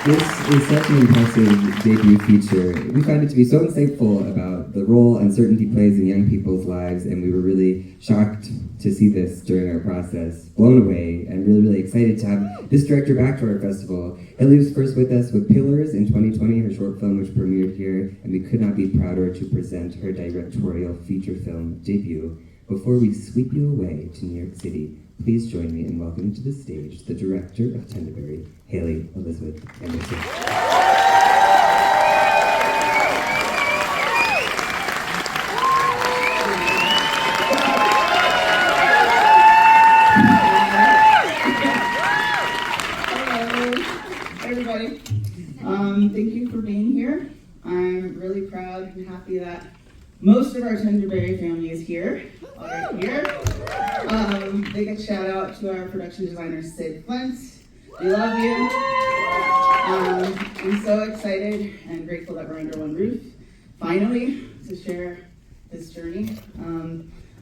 This is such an impressive debut feature. We find it to be so insightful about the role uncertainty plays in young people's lives, and we were really shocked to see this during our process, blown away, and really, really excited to have this director back to our festival. Haley was first with us with Pillars in 2020, her short film which premiered here, and we could not be prouder to present her directorial feature film debut. Before we sweep you away to New York City, please join me in welcoming to the stage the director of Tendaberry, Haley Elizabeth Anderson. Hey everybody. Thank you for being here. I'm really proud and happy that most of our Tendaberry family is here. Big shout out to our production designer, Sid Flint. We love you. I'm so excited and grateful that we're under one roof, finally, to share this journey.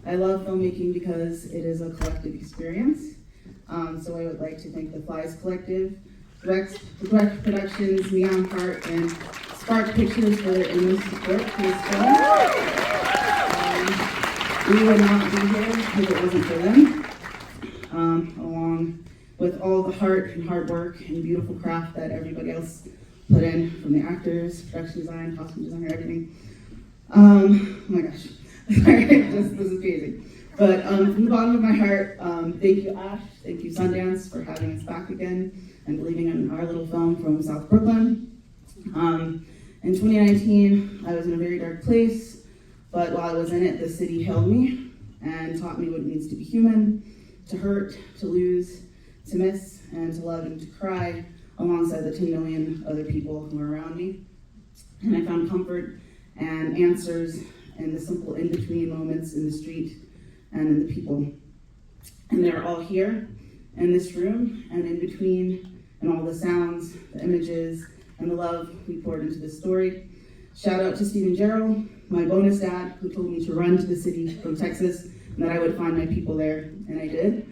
I love filmmaking because it is a collective experience. So I would like to thank the Flies Collective, Rex Productions, Neon Heart, and Spark Pictures for their endless support for this film. We would not be here if it wasn't for them, along with all the heart and hard work and beautiful craft that everybody else put in, from the actors, production design, costume designer, everything. Oh my gosh, sorry, this is crazy. But from the bottom of my heart, thank you, Ash, thank you, Sundance, for having us back again and believing in our little film from South Brooklyn. In 2019, I was in a very dark place, but while I was in it, the city held me and taught me what it means to be human, to hurt, to lose, to miss, and to love and to cry alongside the 10 million other people who are around me. And I found comfort and answers in the simple in-between moments in the street and in the people. And they're all here in this room and in between, and all the sounds, the images, and the love we poured into this story. Shout out to Stephen Gerald, my bonus dad, who told me to run to the city from Texas and that I would find my people there, and I did.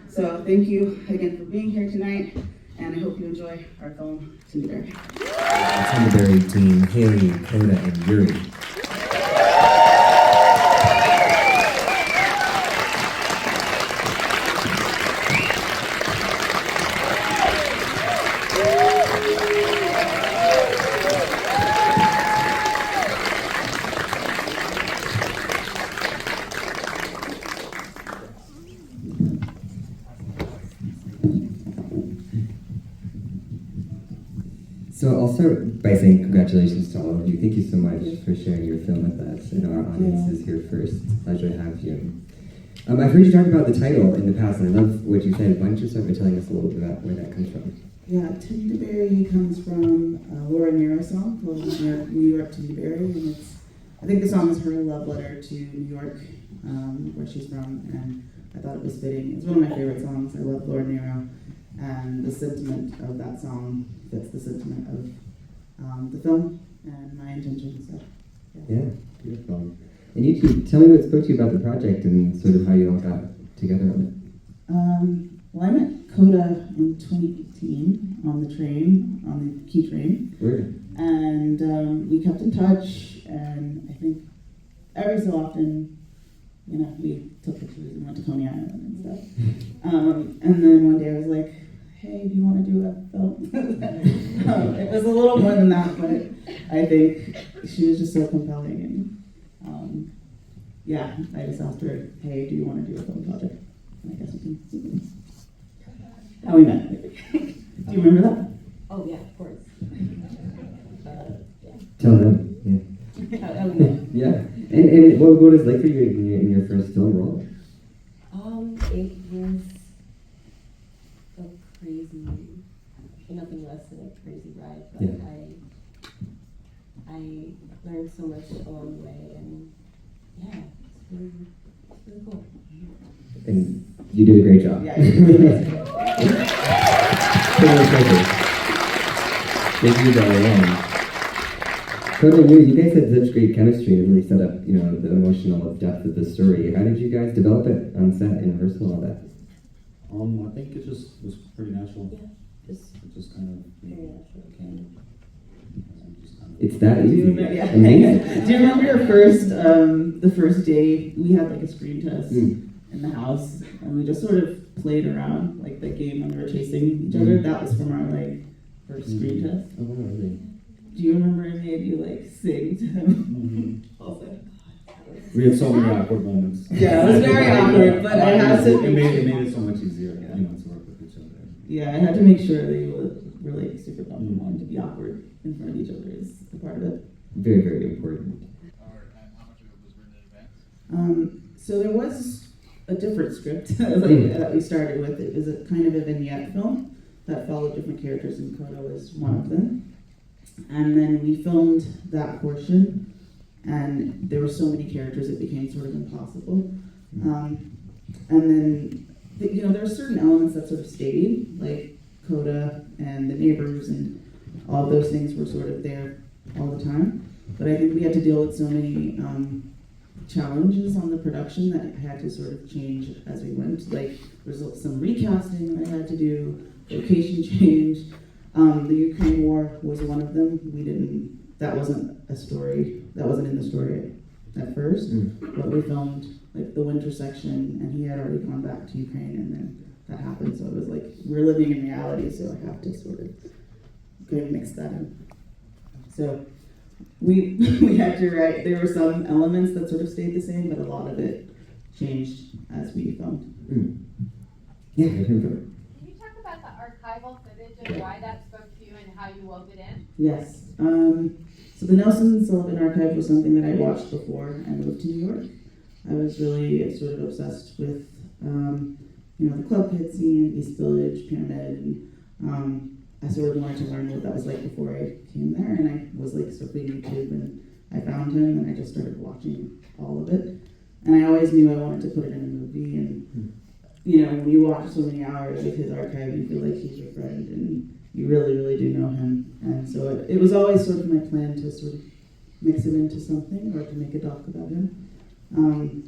So thank you again for being here tonight, and I hope you enjoy our film, Tendaberry. Tendaberry team, Haley, Coda, and Yuri. So I'll start by saying congratulations to all of you. Thank you so much for sharing your film with us, and our audience is here first. Pleasure to have you. I've heard you talk about the title in the past, and I love what you said. Why don't you start by telling us a little bit about where that comes from? Yeah, Tendaberry comes from a Laura Nyro song called New York Tendaberry, and I think the song is her love letter to New York, where she's from, and I thought it was fitting. It's one of my favorite songs. I love Laura Nyro, and the sentiment of that song fits the sentiment of the film and my intention. So, yeah, beautiful. And you two, tell me what spoke to you about the project and sort of how you all got together on it. Well, I met Coda in 2018 on the train, on the Key train. Weird. And we kept in touch, and I think every so often, you know, we took pictures and went to Coney Island and stuff. And then one day I was like, hey, do you want to do a film? It was a little more than that, but I think she was just so compelling. And yeah, I just asked her, hey, do you want to do a film project? And I guess we can see this. How we met. Do you remember that? Oh, yeah, of course. Tell them. Yeah. Yeah. And what was it like for you in your first film role? It was a crazy, nothing less than a crazy ride, but yeah. I learned so much along the way, and yeah, it's really cool. And you did a great job. Yeah. Thank you all. Coda, you guys had such great chemistry and really set up, you know, the emotional depth of the story. How did you guys develop it on set, in rehearsal, all that? I think it just was pretty natural. Yeah. Just kind of very natural. just kind of. It's that Do you easy. remember, yeah. Amazing. Do you remember your first, the first day we had like a screen test in the house, and we just sort of played around like that game when we were chasing each other? That was from our like first screen test. Oh, really? Do you remember I made you like sing to him? Also. We had so many awkward moments. Yeah, it was very awkward, but I had to. It made it so much easier, to work with each other. Yeah, I had to make sure that you were like super comfortable and to be awkward in front of each other is a part of it. Very, very important. How much of it was written in advance? So there was a different script that we started with. It was a kind of a vignette film that followed different characters, and Coda was one of them. And then we filmed that portion, and there were so many characters it became sort of impossible. And then, there were certain elements that sort of stayed, like Coda and the neighbors, and all of those things were sort of there all the time. But I think we had to deal with so many challenges on the production that had to sort of change as we went. Like, there's some recasting that I had to do, location change. The Ukraine War was one of them. That wasn't a story, that wasn't in the story at first, but we filmed like the winter section, and he had already gone back to Ukraine, and then that happened. So it was like, we're living in reality, so I have to sort of kind of mix that in. So we had to write, there were some elements that sort of stayed the same, but a lot of it changed as we filmed. Yeah, Can you talk about the archival footage and why that spoke to you and how you wove it in? Yes. So the Nelson Sullivan Archive was something that I watched before I moved to New York. I was really sort of obsessed with, the club kid scene, East Village, Pyramid, and I sort of wanted to learn what that was like before I came there, and I was like surfing YouTube, and I found him, and I just started watching all of it. And I always knew I wanted to put it in a movie, and when you watch so many hours of his archive, you feel like he's your friend, and you really, really do know him. And so it was always sort of my plan to sort of mix it into something, or to make a doc about him. And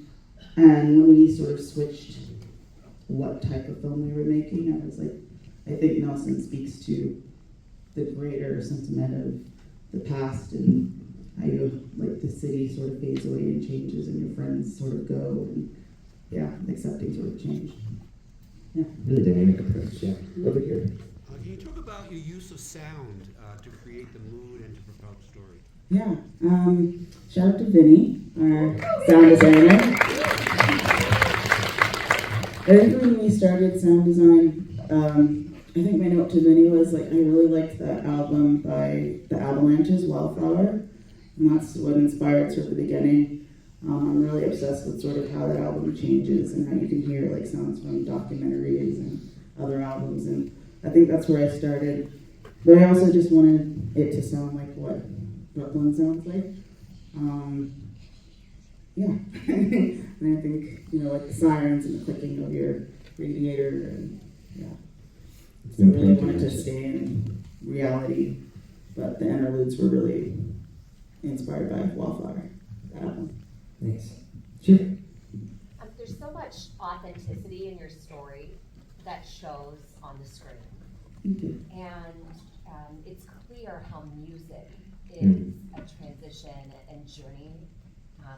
when we sort of switched what type of film we were making, I was like, I think Nelson speaks to the greater sentiment of the past, and how like the city sort of fades away and changes, and your friends sort of go, and accepting sort of change. Yeah. Really dynamic approach, yeah. Over here. Can you talk about your use of sound to create the mood and to propel the story? Yeah. Shout out to Vinny, our sound designer. I think when we started sound design, I think my note to Vinny was like, I really liked that album by the Avalanches, Wildflower, and that's what inspired sort of the beginning. I'm really obsessed with sort of how that album changes and how you can hear like sounds from documentaries and other albums, and I think that's where I started. But I also just wanted it to sound like what Brooklyn sounds like. And I think, like the sirens and the clicking of your radiator, and so I really wanted to stay in reality, but the interludes were really inspired by Wildflower, that album. Nice. Sure. There's so much authenticity in your story that shows on the screen. Thank you. And it's clear how music is a transition and journey,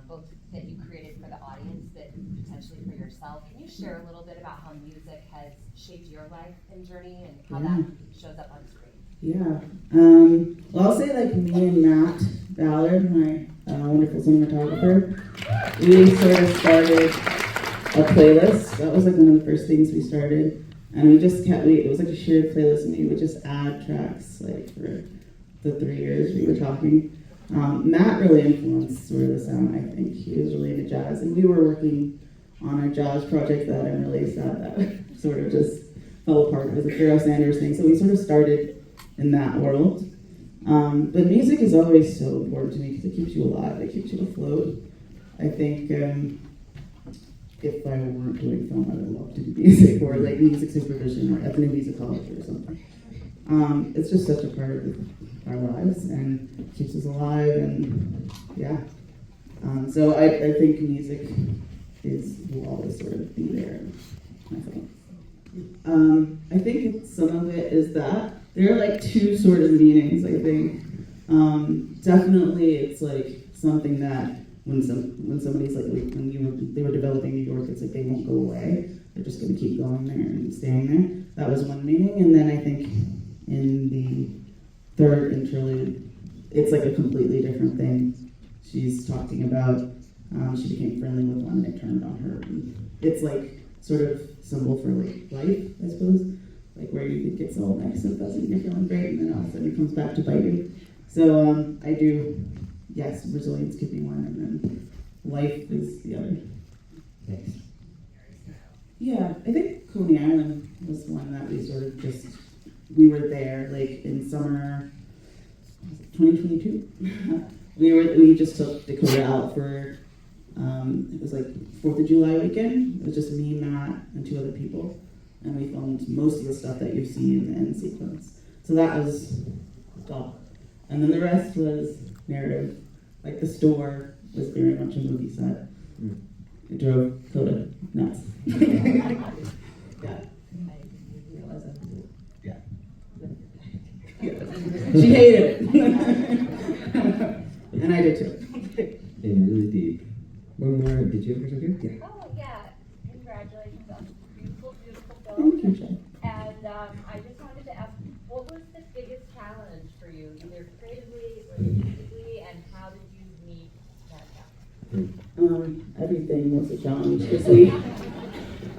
both that you created for the audience, but potentially for yourself. Can you share a little bit about how music has shaped your life and journey, and how that shows up on screen? Yeah. Well, I'll say like me and Matt Ballard, my wonderful cinematographer, we sort of started a playlist. That was like one of the first things we started. And we just it was like a shared playlist, and we would just add tracks like for the 3 years we were talking. Matt really influenced sort of the sound, I think. He was really into jazz, and we were working on a jazz project that I'm really sad that sort of just fell apart. It was a Pharoah Sanders thing, so we sort of started in that world. But music is always so important to me because it keeps you alive, it keeps you afloat. I think if I weren't doing film, I would love to do music, or like music supervision, or ethnomusicology or something. It's just such a part of our lives, and keeps us alive, and so I think music will always sort of be there in my film. I think some of it is that there are like two sort of meanings. I think definitely it's like something that when somebody's like when they were developing New York, it's like they won't go away. They're just going to keep going there and staying there. That was one meaning, and then I think in the third interlude, it's like a completely different thing. She's talking about she became friendly with one and it turned on her. And it's like sort of symbol for like life, I suppose. Like where you think it's all nice and fuzzy and you're feeling great, and then all of a sudden it comes back to bite you. So I do, yes, resilience could be one, and then life is the other. Thanks. Yeah, I think Coney Island was one that we sort of just, we were there like in summer 2022. we just took Dakota out for, it was like 4th of July weekend. It was just me, Matt, and 2 other people. And we filmed most of the stuff that you've seen in the end sequence. So that was doc. And then the rest was narrative. Like the store was very much a movie set. It drove Coda nuts. Yeah. She hated it. And I did too. And really deep. One more. Did you have something? Yeah. Oh, yeah. Congratulations on this beautiful, beautiful Thank film. you, Shay. And I just wanted to ask, what was the biggest challenge for you, either creatively or logistically, and how did you meet that challenge? Everything was a challenge because we,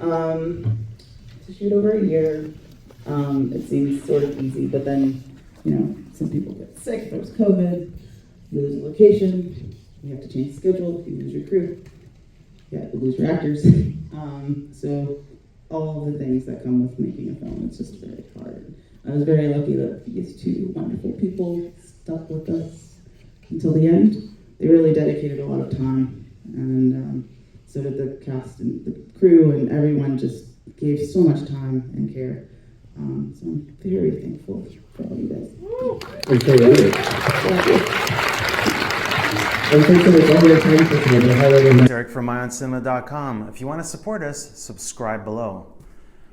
to shoot over a year, it seems sort of easy, but then, some people get sick, there was COVID, you lose a location, you have to change the schedule, you lose your crew, you lose your actors. So all of the things that come with making a film, it's just very hard. I was very lucky that these 2 wonderful people stuck with us until the end. They really dedicated a lot of time, and so did the cast and the crew, and everyone just gave so much time and care. So I'm very thankful for all you guys. And so and thanks so much all your time for tonight. Derek from IONCINEMA.com. If you want to support us, subscribe below.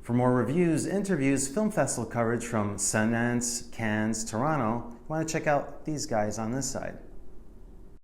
For more reviews, interviews, film festival coverage from Sundance, Cannes, Toronto, you want to check out these guys on this side.